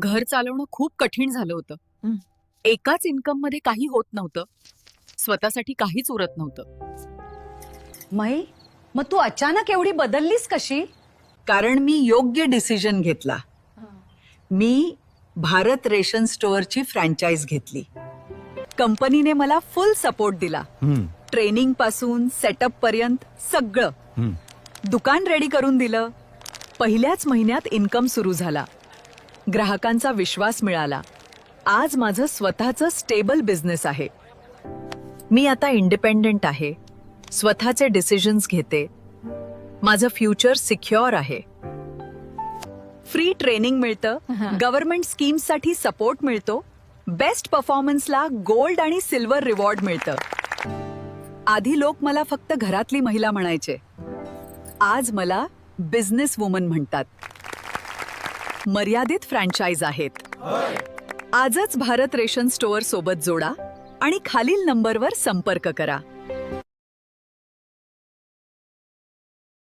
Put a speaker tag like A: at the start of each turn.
A: घर चालवणं खूप कठीण झालं होतं.
B: हं.
A: एकाच इन्कम मध्ये काही होत नव्हतं. स्वतःसाठी काहीच उरत नव्हतं.
B: मै, मग तू अचानक एवढी बदललीस कशी?
C: कारण मी योग्य डिसिजन घेतला. मी भारत रेशन स्टोअरची फ्रँचाईज घेतली.
B: कंपनीने मला फुल सपोर्ट दिला. ट्रेनिंग पासून सेटअप पर्यंत सगळं. दुकान रेडी करून दिलं. पहिल्याच महिन्यात इन्कम सुरू झाला. ग्राहकांचा विश्वास मिळाला. आज माझं स्वतःचं स्टेबल बिझनेस आहे. मी आता इंडिपेंडेंट आहे. स्वतःचे डिसिजन्स घेते. माझं फ्युचर सिक्युअर आहे. फ्री ट्रेनिंग मिळतं. गव्हर्नमेंट स्कीम्ससाठी सपोर्ट मिळतो. बेस्ट परफॉर्मन्सला गोल्ड आणि सिल्वर रिवॉर्ड मिळतं. आधी लोक मला फक्त घरातली महिला म्हणायचे. आज मला बिझनेस वुमन म्हणतात. मर्यादित फ्रँचाईज आहेत. आजच भारत रेशन स्टोअर सोबत जोडा आणि खालील नंबरवर संपर्क करा.